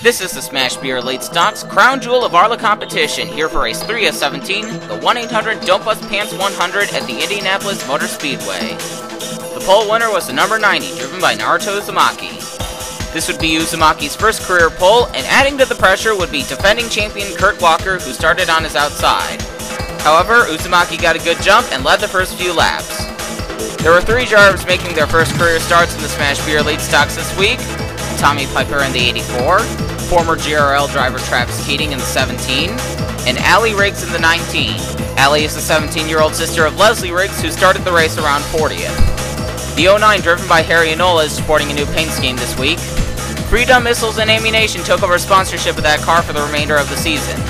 This is the Smash Beer Elite Stocks Crown Jewel of Arla competition, here for race 3 of 17, the 1-800 Don't Bust Pants 100 at the Indianapolis Motor Speedway. The pole winner was the number 90, driven by Naruto Uzumaki. This would be Uzumaki's first career pole, and adding to the pressure would be defending champion Kurt Walker, who started on his outside. However, Uzumaki got a good jump and led the first few laps. There were 3 drivers making their first career starts in the Smash Beer Elite Stocks this week: Tommy Piper in the 84, former GRL driver Travis Keating in the 17, and Allie Riggs in the 19. Allie is the 17-year-old sister of Leslie Riggs, who started the race around 40th. The 09, driven by Harry Enola, is sporting a new paint scheme this week. Freedom Missiles and Ammunition took over sponsorship of that car for the remainder of the season.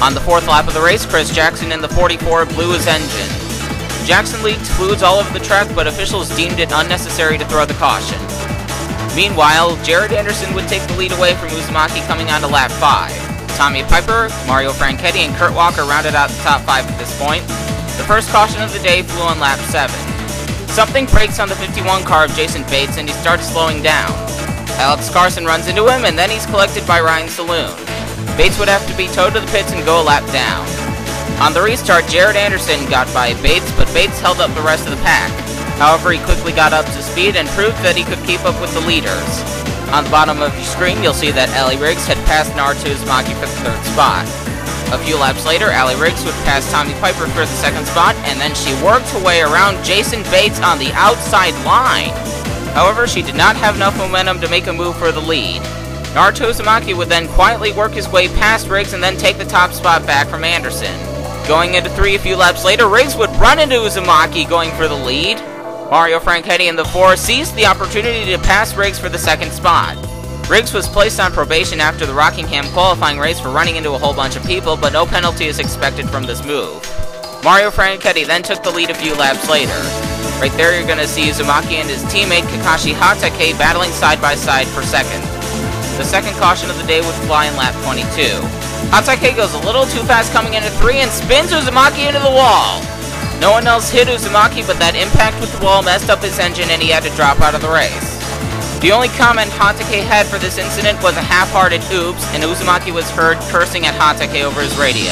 On the 4th lap of the race, Chris Jackson in the 44 blew his engine. Jackson leaked fluids all over the track, but officials deemed it unnecessary to throw the caution. Meanwhile, Jared Anderson would take the lead away from Uzumaki coming on to lap 5. Tommy Piper, Mario Franchetti, and Kurt Walker rounded out the top 5 at this point. The first caution of the day flew on lap 7. Something breaks on the 51 car of Jason Bates, and he starts slowing down. Alex Carson runs into him, and then he's collected by Ryan Saloon. Bates would have to be towed to the pits and go a lap down. On the restart, Jared Anderson got by Bates, but Bates held up the rest of the pack. However, he quickly got up to speed and proved that he could keep up with the leaders. On the bottom of your screen, you'll see that Allie Riggs had passed Naruto Uzumaki for the 3rd spot. A few laps later, Allie Riggs would pass Tommy Piper for the 2nd spot, and then she worked her way around Jason Bates on the outside line. However, she did not have enough momentum to make a move for the lead. Naruto Uzumaki would then quietly work his way past Riggs and then take the top spot back from Anderson. Going into 3 a few laps later, Riggs would run into Uzumaki going for the lead. Mario Franchetti in the 4 seized the opportunity to pass Riggs for the 2nd spot. Riggs was placed on probation after the Rockingham qualifying race for running into a whole bunch of people, but no penalty is expected from this move. Mario Franchetti then took the lead a few laps later. Right there you're going to see Uzumaki and his teammate Kakashi Hatake battling side by side for 2nd. The 2nd caution of the day would fly in lap 22. Hatake goes a little too fast coming into 3 and spins Uzumaki into the wall. No one else hit Uzumaki, but that impact with the wall messed up his engine and he had to drop out of the race. The only comment Hatake had for this incident was a half-hearted oops, and Uzumaki was heard cursing at Hatake over his radio.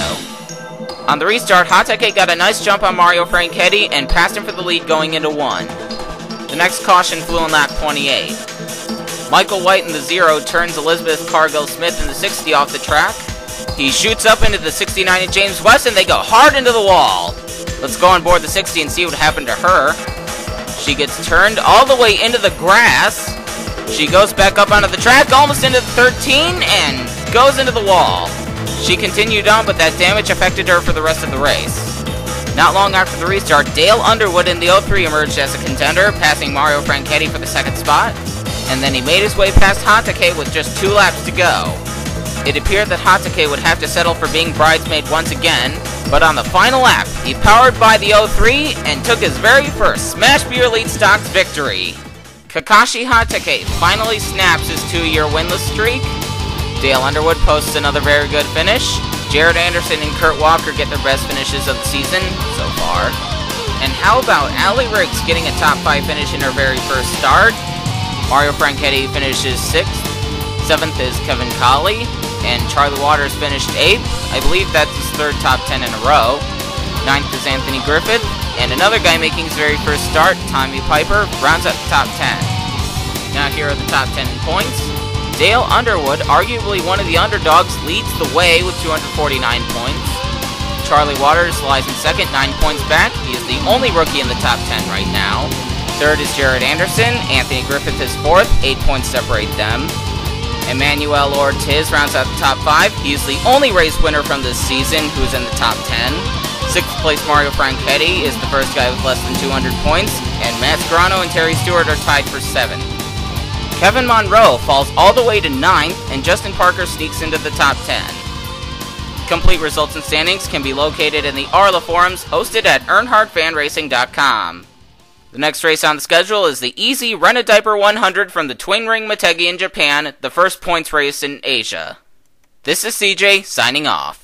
On the restart, Hatake got a nice jump on Mario Franchetti and passed him for the lead going into 1. The next caution flew in lap 28. Michael White in the 0 turns Elizabeth Cargill Smith in the 60 off the track. He shoots up into the 69 of James West, and they go hard into the wall. Let's go on board the 60 and see what happened to her. She gets turned all the way into the grass. She goes back up onto the track, almost into the 13, and goes into the wall. She continued on, but that damage affected her for the rest of the race. Not long after the restart, Dale Underwood in the 03 emerged as a contender, passing Mario Franchetti for the 2nd spot, and then he made his way past Hatake with just 2 laps to go. It appeared that Hatake would have to settle for being bridesmaid once again, but on the final lap, he powered by the 03 and took his very first Smash Beer Elite Stocks victory. Kakashi Hatake finally snaps his 2-year winless streak. Dale Underwood posts another very good finish. Jared Anderson and Kurt Walker get their best finishes of the season so far. And how about Allie Riggs getting a top 5 finish in her very first start? Mario Franchetti finishes 6th. 7th is Kevin Colley. And Charlie Waters finished 8th. I believe that's his 3rd top 10 in a row. 9th is Anthony Griffith. And another guy making his very first start, Tommy Piper, rounds up the top 10. Now here are the top 10 in points. Dale Underwood, arguably one of the underdogs, leads the way with 249 points. Charlie Waters lies in 2nd, 9 points back. He is the only rookie in the top 10 right now. 3rd is Jared Anderson. Anthony Griffith is 4th, 8 points separate them. Emmanuel Ortiz rounds out the top 5. He is the only race winner from this season who's in the top 10. 6th place Mario Franchetti is the first guy with less than 200 points, and Matt Scarano and Terry Stewart are tied for 7th. Kevin Monroe falls all the way to 9th, and Justin Parker sneaks into the top 10. Complete results and standings can be located in the Arla forums hosted at EarnhardFanRacing.com. The next race on the schedule is the easy Rent-A-Diaper 100 from the Twin Ring Motegi in Japan, the first points race in Asia. This is CJ, signing off.